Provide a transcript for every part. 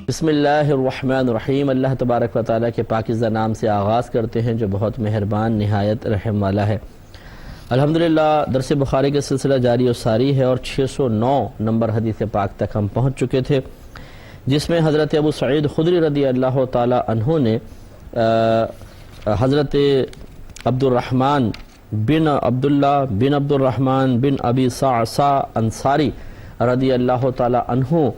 بسم اللہ الرحمن الرحیم۔ اللہ تبارک و تعالیٰ کے پاکیزہ نام سے آغاز کرتے ہیں جو بہت مہربان نہایت رحم والا ہے۔ الحمدللہ درس بخاری کے سلسلہ جاری و ساری ہے اور 609 نمبر حدیث پاک تک ہم پہنچ چکے تھے، جس میں حضرت ابو سعید خدری رضی اللہ تعالیٰ عنہ نے حضرت عبد الرحمن بن عبداللہ بن عبد الرحمن بن ابی صعصع انصاری رضی اللہ تعالیٰ عنہ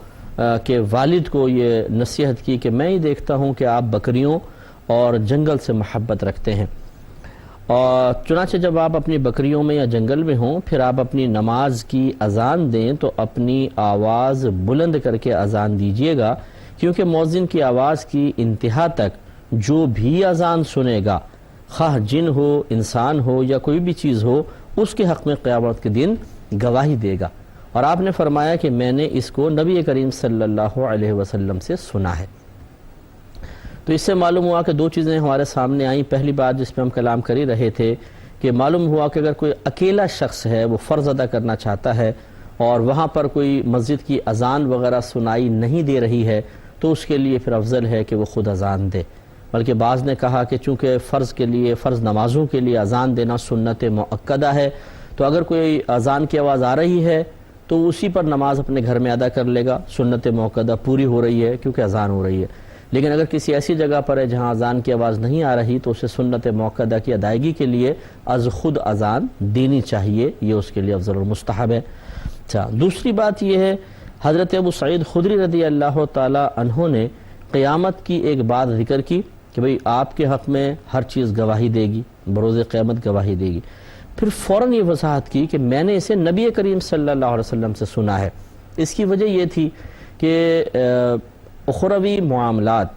کے والد کو یہ نصیحت کی کہ میں ہی دیکھتا ہوں کہ آپ بکریوں اور جنگل سے محبت رکھتے ہیں، اور چنانچہ جب آپ اپنی بکریوں میں یا جنگل میں ہوں پھر آپ اپنی نماز کی اذان دیں تو اپنی آواز بلند کر کے اذان دیجئے گا، کیونکہ مؤذن کی آواز کی انتہا تک جو بھی اذان سنے گا، خواہ جن ہو، انسان ہو یا کوئی بھی چیز ہو، اس کے حق میں قیامت کے دن گواہی دے گا۔ اور آپ نے فرمایا کہ میں نے اس کو نبی کریم صلی اللہ علیہ وسلم سے سنا ہے۔ تو اس سے معلوم ہوا کہ دو چیزیں ہمارے سامنے آئیں۔ پہلی بات جس پہ ہم کلام کر ہی رہے تھے کہ معلوم ہوا کہ اگر کوئی اکیلا شخص ہے وہ فرض ادا کرنا چاہتا ہے اور وہاں پر کوئی مسجد کی اذان وغیرہ سنائی نہیں دے رہی ہے تو اس کے لیے پھر افضل ہے کہ وہ خود اذان دے، بلکہ بعض نے کہا کہ چونکہ فرض نمازوں کے لیے اذان دینا سنت مؤکدہ ہے، تو اگر کوئی اذان کی آواز آ رہی ہے تو اسی پر نماز اپنے گھر میں ادا کر لے گا، سنت موقدہ پوری ہو رہی ہے کیونکہ اذان ہو رہی ہے۔ لیکن اگر کسی ایسی جگہ پر ہے جہاں اذان کی آواز نہیں آ رہی تو اسے سنت موقدہ کی ادائیگی کے لیے از خود اذان دینی چاہیے، یہ اس کے لیے افضل اور مستحب ہے۔ اچھا، دوسری بات یہ ہے، حضرت ابو سعید خدری رضی اللہ تعالی عنہ نے قیامت کی ایک بات ذکر کی کہ بھئی آپ کے حق میں ہر چیز گواہی دے گی، بروز قیامت گواہی دے گی۔ پھر فوراً یہ وضاحت کی کہ میں نے اسے نبی کریم صلی اللہ علیہ وسلم سے سنا ہے۔ اس کی وجہ یہ تھی کہ اخروی معاملات،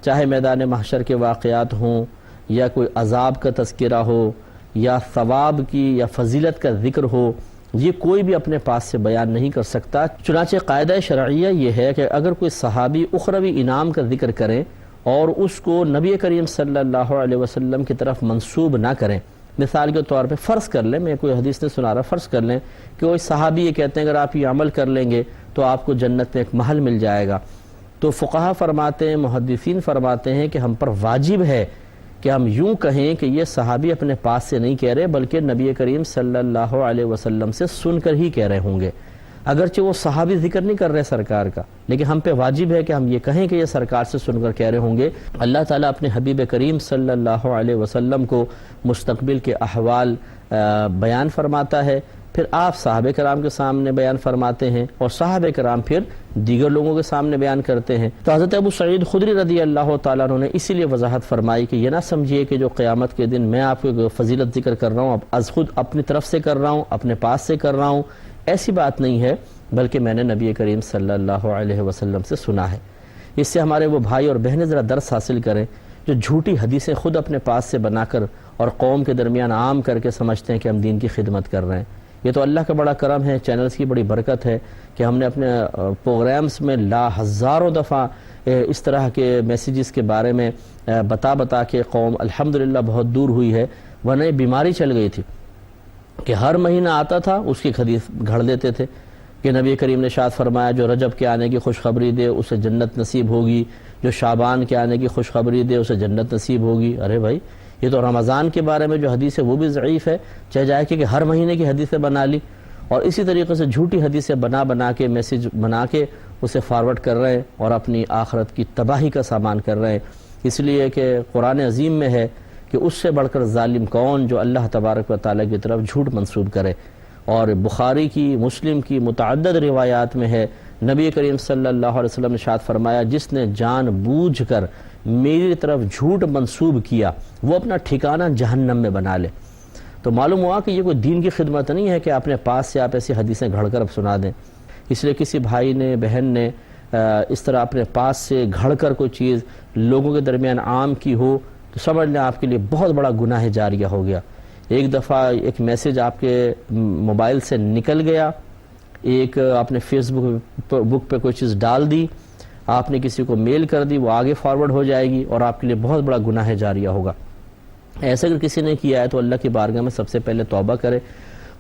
چاہے میدان محشر کے واقعات ہوں یا کوئی عذاب کا تذکرہ ہو یا ثواب کی یا فضیلت کا ذکر ہو، یہ کوئی بھی اپنے پاس سے بیان نہیں کر سکتا۔ چنانچہ قاعدہ شرعیہ یہ ہے کہ اگر کوئی صحابی اخروی انعام کا ذکر کریں اور اس کو نبی کریم صلی اللہ علیہ وسلم کی طرف منسوب نہ کریں، مثال کے طور پہ فرض کر لیں، میں کوئی حدیث نے سنا رہا، فرض کر لیں کہ وہ صحابی یہ کہتے ہیں اگر آپ یہ عمل کر لیں گے تو آپ کو جنت میں ایک محل مل جائے گا، تو فقہا فرماتے ہیں، محدثین فرماتے ہیں کہ ہم پر واجب ہے کہ ہم یوں کہیں کہ یہ صحابی اپنے پاس سے نہیں کہہ رہے بلکہ نبی کریم صلی اللہ علیہ وسلم سے سن کر ہی کہہ رہے ہوں گے۔ اگرچہ وہ صحابی ذکر نہیں کر رہے سرکار کا، لیکن ہم پہ واجب ہے کہ ہم یہ کہیں کہ یہ سرکار سے سن کر کہہ رہے ہوں گے۔ اللہ تعالیٰ اپنے حبیب کریم صلی اللہ علیہ وسلم کو مستقبل کے احوال بیان فرماتا ہے، پھر آپ صحابہ کرام کے سامنے بیان فرماتے ہیں اور صحابہ کرام پھر دیگر لوگوں کے سامنے بیان کرتے ہیں۔ تو حضرت ابو سعید خدری رضی اللہ تعالیٰ عنہ نے اسی لیے وضاحت فرمائی کہ یہ نہ سمجھیے کہ جو قیامت کے دن میں آپ کو فضیلت ذکر کر رہا ہوں اب از خود اپنی طرف سے کر رہا ہوں، اپنے پاس سے کر رہا ہوں، ایسی بات نہیں ہے، بلکہ میں نے نبی کریم صلی اللہ علیہ وسلم سے سنا ہے۔ اس سے ہمارے وہ بھائی اور بہنیں ذرا درس حاصل کریں جو جھوٹی حدیثیں خود اپنے پاس سے بنا کر اور قوم کے درمیان عام کر کے سمجھتے ہیں کہ ہم دین کی خدمت کر رہے ہیں۔ یہ تو اللہ کا بڑا کرم ہے، چینلز کی بڑی برکت ہے کہ ہم نے اپنے پروگرامز میں ہزاروں دفعہ اس طرح کے میسیجز کے بارے میں بتا کے قوم الحمدللہ بہت دور ہوئی ہے، ورنہ یہ بیماری چل گئی تھی کہ ہر مہینہ آتا تھا اس کی حدیث گھڑ دیتے تھے کہ نبی کریم نے ارشاد فرمایا جو رجب کے آنے کی خوشخبری دے اسے جنت نصیب ہوگی، جو شعبان کے آنے کی خوشخبری دے اسے جنت نصیب ہوگی۔ ارے بھائی، یہ تو رمضان کے بارے میں جو حدیث ہے وہ بھی ضعیف ہے، چاہے جائے کہ ہر مہینے کی حدیثیں بنا لی اور اسی طریقے سے جھوٹی حدیثیں بنا کے میسیج بنا کے اسے فارورڈ کر رہے ہیں اور اپنی آخرت کی تباہی کا سامان کر رہے ہیں۔ اس لیے کہ قرآن عظیم میں ہے کہ اس سے بڑھ کر ظالم کون جو اللہ تبارک و تعالیٰ کی طرف جھوٹ منسوب کرے، اور بخاری کی مسلم کی متعدد روایات میں ہے نبی کریم صلی اللہ علیہ وسلم نے ارشاد فرمایا جس نے جان بوجھ کر میری طرف جھوٹ منسوب کیا وہ اپنا ٹھکانہ جہنم میں بنا لے۔ تو معلوم ہوا کہ یہ کوئی دین کی خدمت نہیں ہے کہ اپنے پاس سے آپ ایسی حدیثیں گھڑ کر اب سنا دیں۔ اس لیے کسی بھائی نے، بہن نے اس طرح اپنے پاس سے گھڑ کر کوئی چیز لوگوں کے درمیان عام کی ہو تو سمجھ لیں آپ کے لیے بہت بڑا گناہ جاریہ ہو گیا۔ ایک دفعہ ایک میسیج آپ کے موبائل سے نکل گیا، ایک آپ نے فیس بک پہ کوئی چیز ڈال دی، آپ نے کسی کو میل کر دی، وہ آگے فارورڈ ہو جائے گی اور آپ کے لیے بہت بڑا گناہ جاریہ ہوگا۔ ایسا اگر کسی نے کیا ہے تو اللہ کی بارگاہ میں سب سے پہلے توبہ کرے،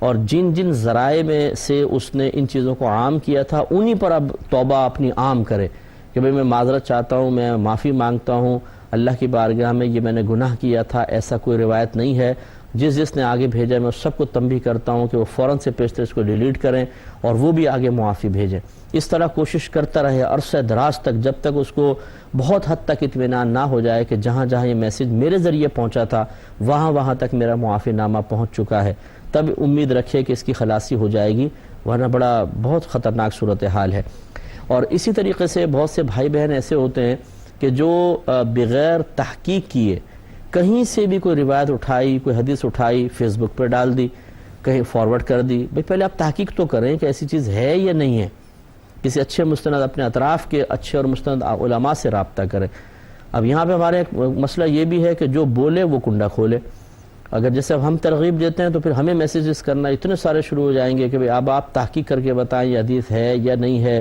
اور جن جن ذرائع میں سے اس نے ان چیزوں کو عام کیا تھا انہی پر اب توبہ اپنی عام کرے کہ بھئی میں معذرت چاہتا ہوں، میں معافی مانگتا ہوں اللہ کی بارگاہ میں، یہ میں نے گناہ کیا تھا، ایسا کوئی روایت نہیں ہے۔ جس نے آگے بھیجا میں اس سب کو تنبیہ کرتا ہوں کہ وہ فوراً سے پیشتر اس کو ڈیلیٹ کریں اور وہ بھی آگے معافی بھیجیں۔ اس طرح کوشش کرتا رہے عرصہ دراز تک، جب تک اس کو بہت حد تک اطمینان نہ ہو جائے کہ جہاں جہاں یہ میسیج میرے ذریعے پہنچا تھا وہاں تک میرا معافی نامہ پہنچ چکا ہے، تب امید رکھے کہ اس کی خلاصی ہو جائے گی، ورنہ بہت خطرناک صورتحال ہے۔ اور اسی طریقے سے بہت سے بھائی بہن ایسے ہوتے ہیں کہ جو بغیر تحقیق کیے کہیں سے بھی کوئی روایت اٹھائی، کوئی حدیث اٹھائی، فیس بک پہ ڈال دی، کہیں فارورڈ کر دی۔ بھئی پہلے آپ تحقیق تو کریں کہ ایسی چیز ہے یا نہیں ہے، کسی اچھے مستند، اپنے اطراف کے اچھے اور مستند علماء سے رابطہ کریں۔ اب یہاں پہ ہمارے ایک مسئلہ یہ بھی ہے کہ جو بولے وہ کنڈا کھولے۔ اگر جیسے ہم ترغیب دیتے ہیں تو پھر ہمیں میسیجز کرنا اتنے سارے شروع ہو جائیں گے کہ بھئی اب آپ تحقیق کر کے بتائیں یہ حدیث ہے یا نہیں ہے۔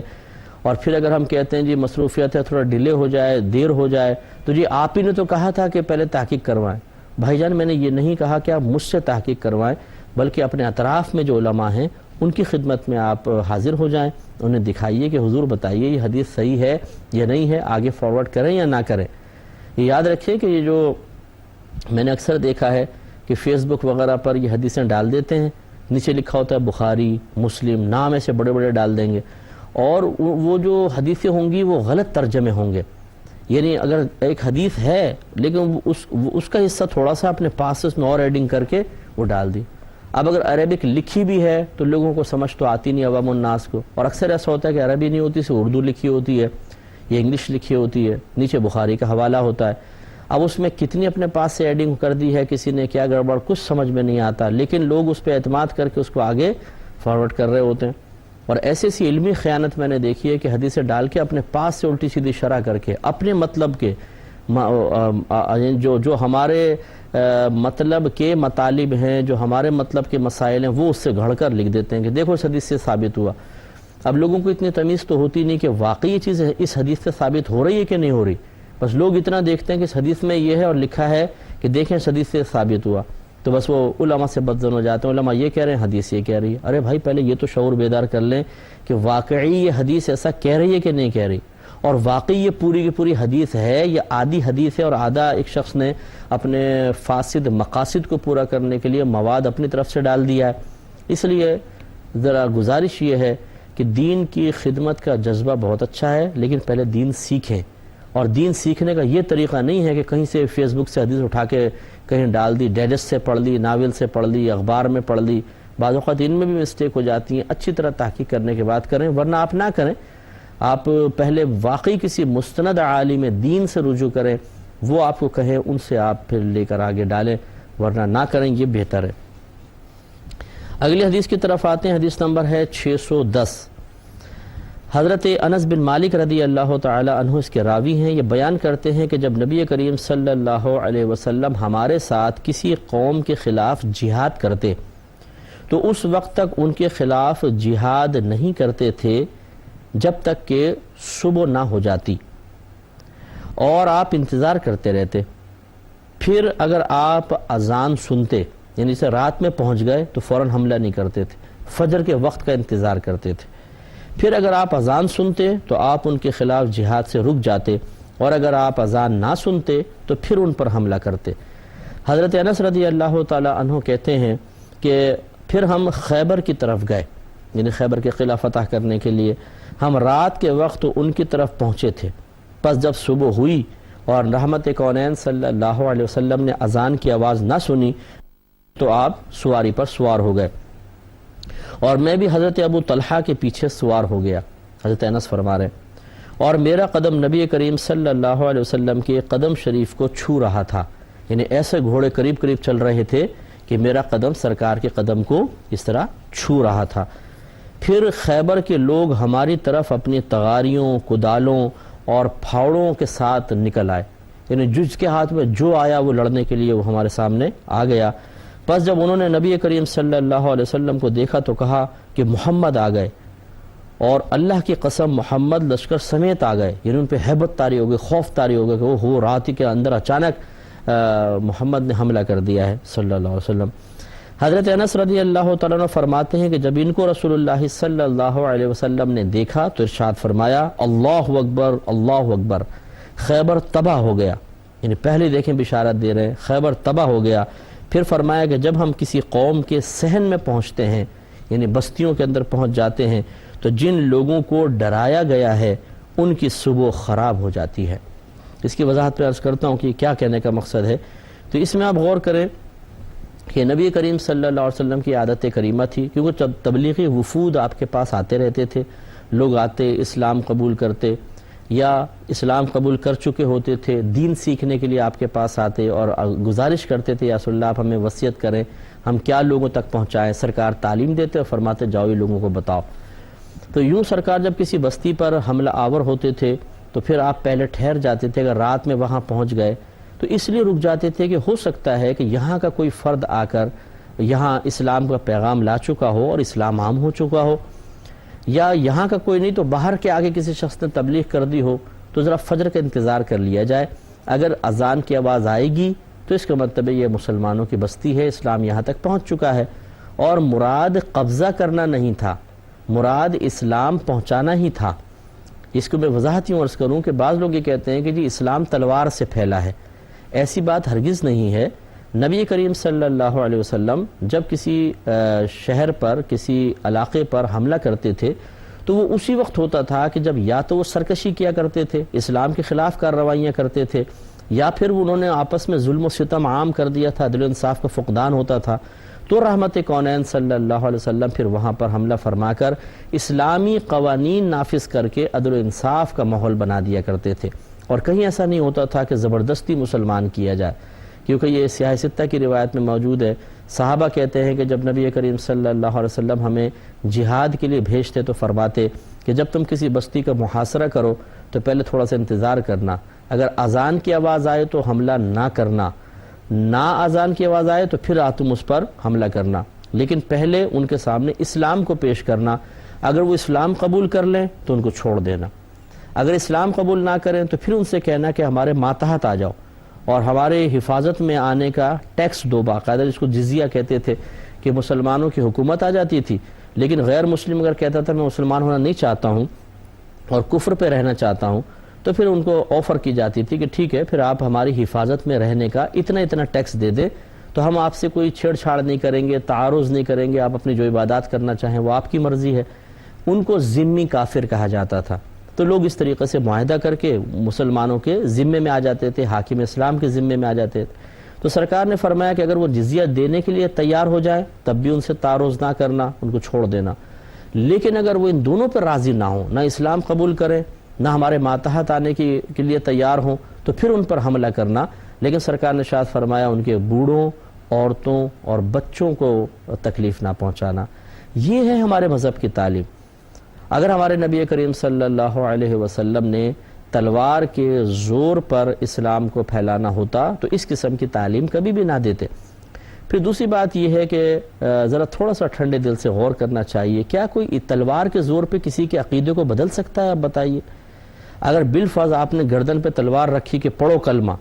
اور پھر اگر ہم کہتے ہیں جی مصروفیت ہے، تھوڑا ڈیلے ہو جائے، دیر ہو جائے، تو جی آپ ہی نے تو کہا تھا کہ پہلے تحقیق کروائیں۔ بھائی جان، میں نے یہ نہیں کہا کہ آپ مجھ سے تحقیق کروائیں، بلکہ اپنے اطراف میں جو علماء ہیں ان کی خدمت میں آپ حاضر ہو جائیں، انہیں دکھائیے کہ حضور بتائیے یہ حدیث صحیح ہے یا نہیں ہے، آگے فارورڈ کریں یا نہ کریں۔ یہ یاد رکھیں کہ یہ جو میں نے اکثر دیکھا ہے کہ فیس بک وغیرہ پر یہ حدیثیں ڈال دیتے ہیں، نیچے لکھا ہوتا ہے بخاری، مسلم، نام ایسے بڑے بڑے ڈال دیں گے، اور وہ جو حدیثیں ہوں گی وہ غلط ترجمے ہوں گے۔ یعنی اگر ایک حدیث ہے لیکن اس کا حصہ تھوڑا سا اپنے پاس سے اس میں اور ایڈنگ کر کے وہ ڈال دی۔ اب اگر عربک لکھی بھی ہے تو لوگوں کو سمجھ تو آتی نہیں، عوام الناس کو، اور اکثر ایسا ہوتا ہے کہ عربی نہیں ہوتی، صرف اردو لکھی ہوتی ہے یا انگلش لکھی ہوتی ہے، نیچے بخاری کا حوالہ ہوتا ہے۔ اب اس میں کتنی اپنے پاس سے ایڈنگ کر دی ہے کسی نے، کیا گڑبڑ، کچھ سمجھ میں نہیں آتا، لیکن لوگ اس پہ اعتماد کر کے اس کو آگے فارورڈ کر رہے ہوتے ہیں۔ اور ایسی سی علمی خیانت میں نے دیکھی ہے کہ حدیثیں ڈال کے اپنے پاس سے الٹی سیدھی شرح کر کے اپنے مطلب کے جو ہمارے مطلب کے مطالب ہیں، جو ہمارے مطلب کے مسائل ہیں، وہ اس سے گھڑ کر لکھ دیتے ہیں کہ دیکھو اس حدیث سے ثابت ہوا۔ اب لوگوں کو اتنی تمیز تو ہوتی نہیں کہ واقعی یہ چیز اس حدیث سے ثابت ہو رہی ہے کہ نہیں ہو رہی، بس لوگ اتنا دیکھتے ہیں کہ اس حدیث میں یہ ہے اور لکھا ہے کہ دیکھیں اس حدیث سے ثابت ہوا، تو بس وہ علماء سے بدظن ہو جاتے ہیں، علماء یہ کہہ رہے ہیں، حدیث یہ کہہ رہی ہے۔ ارے بھائی، پہلے یہ تو شعور بیدار کر لیں کہ واقعی یہ حدیث ایسا کہہ رہی ہے کہ نہیں کہہ رہی، اور واقعی یہ پوری کی پوری حدیث ہے یا آدھی حدیث ہے، اور آدھا ایک شخص نے اپنے فاسد مقاصد کو پورا کرنے کے لیے مواد اپنی طرف سے ڈال دیا ہے۔ اس لیے ذرا گزارش یہ ہے کہ دین کی خدمت کا جذبہ بہت اچھا ہے، لیکن پہلے دین سیکھیں، اور دین سیکھنے کا یہ طریقہ نہیں ہے کہ کہیں سے فیس بک سے حدیث اٹھا کے کہیں ڈال دی، ڈائجسٹ سے پڑھ لی، ناول سے پڑھ لی، اخبار میں پڑھ لی۔ بعض اوقات ان میں بھی مسٹیک ہو جاتی ہیں، اچھی طرح تحقیق کرنے کے بعد کریں، ورنہ آپ نہ کریں۔ آپ پہلے واقعی کسی مستند عالم دین سے رجوع کریں، وہ آپ کو کہیں، ان سے آپ پھر لے کر آگے ڈالیں، ورنہ نہ کریں، یہ بہتر ہے۔ اگلی حدیث کی طرف آتے ہیں، حدیث نمبر ہے 610۔ حضرت انس بن مالک رضی اللہ تعالی عنہ اس کے راوی ہیں، یہ بیان کرتے ہیں کہ جب نبی کریم صلی اللہ علیہ وسلم ہمارے ساتھ کسی قوم کے خلاف جہاد کرتے تو اس وقت تک ان کے خلاف جہاد نہیں کرتے تھے جب تک کہ صبح نہ ہو جاتی، اور آپ انتظار کرتے رہتے۔ پھر اگر آپ اذان سنتے، یعنی سے رات میں پہنچ گئے تو فوراً حملہ نہیں کرتے تھے، فجر کے وقت کا انتظار کرتے تھے۔ پھر اگر آپ اذان سنتے تو آپ ان کے خلاف جہاد سے رک جاتے، اور اگر آپ اذان نہ سنتے تو پھر ان پر حملہ کرتے۔ حضرت انس رضی اللہ تعالی عنہ کہتے ہیں کہ پھر ہم خیبر کی طرف گئے، یعنی خیبر کے قلعہ فتح کرنے کے لیے۔ ہم رات کے وقت ان کی طرف پہنچے تھے، پس جب صبح ہوئی اور رحمت کونین صلی اللہ علیہ وسلم نے اذان کی آواز نہ سنی تو آپ سواری پر سوار ہو گئے، اور میں بھی حضرت ابو طلحہ کے پیچھے سوار ہو گیا۔ حضرت انس فرما رہے ہیں، اور میرا قدم نبی کریم صلی اللہ علیہ وسلم کے قدم شریف کو چھو رہا تھا، یعنی ایسے گھوڑے قریب قریب چل رہے تھے کہ میرا قدم سرکار کے قدم کو اس طرح چھو رہا تھا۔ پھر خیبر کے لوگ ہماری طرف اپنی تغاریوں، کدالوں اور پھاوڑوں کے ساتھ نکل آئے، یعنی جس کے ہاتھ میں جو آیا وہ لڑنے کے لیے وہ ہمارے سامنے آ گیا۔ پس جب انہوں نے نبی کریم صلی اللہ علیہ وسلم کو دیکھا تو کہا کہ محمد آ گئے، اور اللہ کی قسم محمد لشکر سمیت آ گئے، یعنی ان پہ ہیبت طاری ہو گئی، خوف طاری ہو گیا کہ وہ رات کے اندر اچانک محمد نے حملہ کر دیا ہے صلی اللہ علیہ وسلم۔ حضرت انس رضی اللہ تعالیٰ عنہ فرماتے ہیں کہ جب ان کو رسول اللہ صلی اللہ علیہ وسلم نے دیکھا تو ارشاد فرمایا اللہ اکبر اللہ اکبر، خیبر تباہ ہو گیا. یعنی پہلے دیکھیں بشارت دے رہے ہیں خیبر تباہ ہو گیا. پھر فرمایا کہ جب ہم کسی قوم کے صحن میں پہنچتے ہیں، یعنی بستیوں کے اندر پہنچ جاتے ہیں، تو جن لوگوں کو ڈرایا گیا ہے ان کی صبح خراب ہو جاتی ہے. اس کی وضاحت پہ عرض کرتا ہوں کہ کیا کہنے کا مقصد ہے. تو اس میں آپ غور کریں کہ نبی کریم صلی اللہ علیہ وسلم کی عادت کریمہ تھی، کیونکہ جب تبلیغی وفود آپ کے پاس آتے رہتے تھے، لوگ آتے اسلام قبول کرتے یا اسلام قبول کر چکے ہوتے تھے، دین سیکھنے کے لیے آپ کے پاس آتے اور گزارش کرتے تھے یا رسول اللہ آپ ہمیں وصیت کریں ہم کیا لوگوں تک پہنچائیں. سرکار تعلیم دیتے اور فرماتے جاؤ یہ لوگوں کو بتاؤ. تو یوں سرکار جب کسی بستی پر حملہ آور ہوتے تھے تو پھر آپ پہلے ٹھہر جاتے تھے. اگر رات میں وہاں پہنچ گئے تو اس لیے رک جاتے تھے کہ ہو سکتا ہے کہ یہاں کا کوئی فرد آ کر یہاں اسلام کا پیغام لا چکا ہو اور اسلام عام ہو چکا ہو، یا یہاں کا کوئی نہیں تو باہر کے آگے کسی شخص نے تبلیغ کر دی ہو، تو ذرا فجر کا انتظار کر لیا جائے. اگر اذان کی آواز آئے گی تو اس کا مطلب یہ مسلمانوں کی بستی ہے، اسلام یہاں تک پہنچ چکا ہے. اور مراد قبضہ کرنا نہیں تھا، مراد اسلام پہنچانا ہی تھا. اس کو میں وضاحت یوں عرض کروں کہ بعض لوگ یہ کہتے ہیں کہ جی اسلام تلوار سے پھیلا ہے. ایسی بات ہرگز نہیں ہے. نبی کریم صلی اللہ علیہ وسلم جب کسی شہر پر کسی علاقے پر حملہ کرتے تھے تو وہ اسی وقت ہوتا تھا کہ جب یا تو وہ سرکشی کیا کرتے تھے، اسلام کے خلاف کارروائیاں کرتے تھے، یا پھر انہوں نے آپس میں ظلم و ستم عام کر دیا تھا، عدل و انصاف کا فقدان ہوتا تھا. تو رحمت کونین صلی اللہ علیہ وسلم پھر وہاں پر حملہ فرما کر اسلامی قوانین نافذ کر کے عدل و انصاف کا ماحول بنا دیا کرتے تھے. اور کہیں ایسا نہیں ہوتا تھا کہ زبردستی مسلمان کیا جائے، کیونکہ یہ سیاہ ستہ کی روایت میں موجود ہے. صحابہ کہتے ہیں کہ جب نبی کریم صلی اللہ علیہ وسلم ہمیں جہاد کے لیے بھیجتے تو فرماتے کہ جب تم کسی بستی کا محاصرہ کرو تو پہلے تھوڑا سا انتظار کرنا، اگر اذان کی آواز آئے تو حملہ نہ کرنا، نہ اذان کی آواز آئے تو پھر تم اس پر حملہ کرنا، لیکن پہلے ان کے سامنے اسلام کو پیش کرنا. اگر وہ اسلام قبول کر لیں تو ان کو چھوڑ دینا، اگر اسلام قبول نہ کریں تو پھر ان سے کہنا کہ ہمارے ماتحت آ جاؤ اور ہمارے حفاظت میں آنے کا ٹیکس دو. باقاعدہ جس کو جزیہ کہتے تھے کہ مسلمانوں کی حکومت آ جاتی تھی، لیکن غیر مسلم اگر کہتا تھا میں مسلمان ہونا نہیں چاہتا ہوں اور کفر پہ رہنا چاہتا ہوں، تو پھر ان کو آفر کی جاتی تھی کہ ٹھیک ہے پھر آپ ہماری حفاظت میں رہنے کا اتنا ٹیکس دے دیں تو ہم آپ سے کوئی چھیڑ چھاڑ نہیں کریں گے، تعارض نہیں کریں گے، آپ اپنی جو عبادات کرنا چاہیں وہ آپ کی مرضی ہے. ان کو ذمی کافر کہا جاتا تھا. تو لوگ اس طریقے سے معاہدہ کر کے مسلمانوں کے ذمے میں آ جاتے تھے، حاکم اسلام کے ذمے میں آ جاتے تھے. تو سرکار نے فرمایا کہ اگر وہ جزیہ دینے کے لیے تیار ہو جائے تب بھی ان سے تعارض نہ کرنا، ان کو چھوڑ دینا. لیکن اگر وہ ان دونوں پر راضی نہ ہوں، نہ اسلام قبول کریں نہ ہمارے ماتحت آنے کے لیے تیار ہوں، تو پھر ان پر حملہ کرنا. لیکن سرکار نے ارشاد فرمایا ان کے بوڑھوں، عورتوں اور بچوں کو تکلیف نہ پہنچانا. یہ ہے ہمارے مذہب کی تعلیم. اگر ہمارے نبی کریم صلی اللہ علیہ وسلم نے تلوار کے زور پر اسلام کو پھیلانا ہوتا تو اس قسم کی تعلیم کبھی بھی نہ دیتے. پھر دوسری بات یہ ہے کہ ذرا تھوڑا سا ٹھنڈے دل سے غور کرنا چاہیے. کیا کوئی تلوار کے زور پہ کسی کے عقیدے کو بدل سکتا ہے؟ آپ بتائیے. اگر بالفرض آپ نے گردن پہ تلوار رکھی کہ پڑھو کلمہ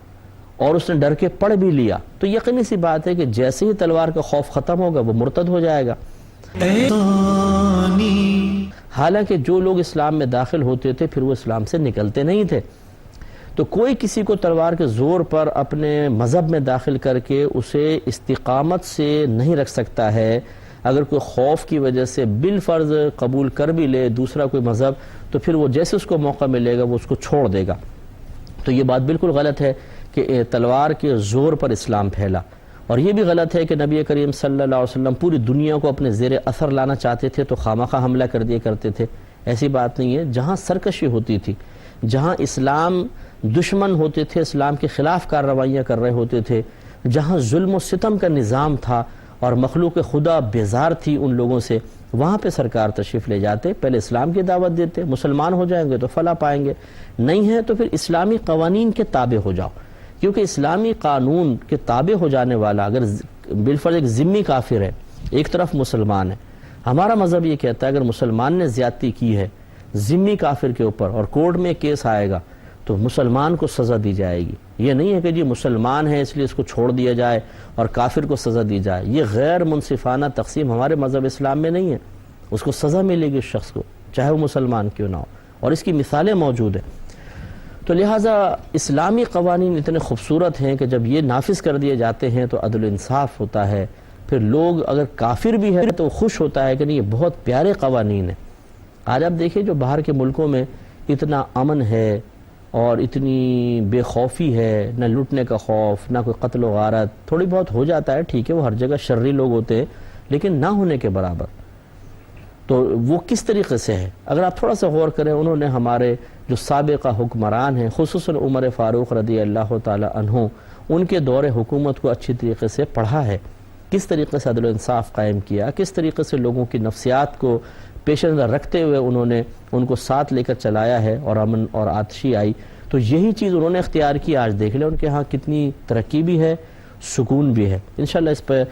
اور اس نے ڈر کے پڑھ بھی لیا تو یقینی سی بات ہے کہ جیسے ہی تلوار کا خوف ختم ہوگا وہ مرتد ہو جائے گا. حالانکہ جو لوگ اسلام میں داخل ہوتے تھے پھر وہ اسلام سے نکلتے نہیں تھے. تو کوئی کسی کو تلوار کے زور پر اپنے مذہب میں داخل کر کے اسے استقامت سے نہیں رکھ سکتا ہے. اگر کوئی خوف کی وجہ سے بالفرض قبول کر بھی لے دوسرا کوئی مذہب تو پھر وہ جیسے اس کو موقع ملے گا وہ اس کو چھوڑ دے گا. تو یہ بات بالکل غلط ہے کہ تلوار کے زور پر اسلام پھیلا. اور یہ بھی غلط ہے کہ نبی کریم صلی اللہ علیہ وسلم پوری دنیا کو اپنے زیر اثر لانا چاہتے تھے تو خامخواہ حملہ کر دیا کرتے تھے. ایسی بات نہیں ہے. جہاں سرکشی ہوتی تھی، جہاں اسلام دشمن ہوتے تھے، اسلام کے خلاف کارروائیاں کر رہے ہوتے تھے، جہاں ظلم و ستم کا نظام تھا اور مخلوق خدا بیزار تھی ان لوگوں سے، وہاں پہ سرکار تشریف لے جاتے، پہلے اسلام کی دعوت دیتے. مسلمان ہو جائیں گے تو فلاح پائیں گے، نہیں ہے تو پھر اسلامی قوانین کے تابع ہو جاؤ. کیونکہ اسلامی قانون کے تابع ہو جانے والا اگر بالفرض ایک ذمی کافر ہے، ایک طرف مسلمان ہے، ہمارا مذہب یہ کہتا ہے اگر مسلمان نے زیادتی کی ہے ذمی کافر کے اوپر اور کورٹ میں کیس آئے گا تو مسلمان کو سزا دی جائے گی، یہ نہیں ہے کہ جی مسلمان ہے اس لیے اس کو چھوڑ دیا جائے اور کافر کو سزا دی جائے. یہ غیر منصفانہ تقسیم ہمارے مذہب اسلام میں نہیں ہے. اس کو سزا ملے گی اس شخص کو چاہے وہ مسلمان کیوں نہ ہو, اور اس کی مثالیں موجود ہیں. تو لہٰذا اسلامی قوانین اتنے خوبصورت ہیں کہ جب یہ نافذ کر دیے جاتے ہیں تو عدل و انصاف ہوتا ہے. پھر لوگ اگر کافر بھی ہے تو خوش ہوتا ہے کہ نہیں یہ بہت پیارے قوانین ہیں. آج آپ دیکھیں جو باہر کے ملکوں میں اتنا امن ہے اور اتنی بے خوفی ہے, نہ لوٹنے کا خوف نہ کوئی قتل و غارت, تھوڑی بہت ہو جاتا ہے ٹھیک ہے, وہ ہر جگہ شرری لوگ ہوتے ہیں لیکن نہ ہونے کے برابر. تو وہ کس طریقے سے ہے اگر آپ تھوڑا سا غور کریں, انہوں نے ہمارے جو سابقہ حکمران ہیں خصوصاً عمر فاروق رضی اللہ تعالی عنہ, ان کے دور حکومت کو اچھی طریقے سے پڑھا ہے, کس طریقے سے عدل و انصاف قائم کیا, کس طریقے سے لوگوں کی نفسیات کو پیش نظر رکھتے ہوئے انہوں نے ان کو ساتھ لے کر چلایا ہے اور امن اور آتشی آئی. تو یہی چیز انہوں نے اختیار کی. آج دیکھ لیں ان کے ہاں کتنی ترقی بھی ہے, سکون بھی ہے. انشاءاللہ اس پہ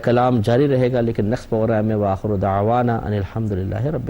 کلام جاری رہے گا, لیکن نیکسٹ پروگرام میں وآخر دعوانا ان الحمدللہ رب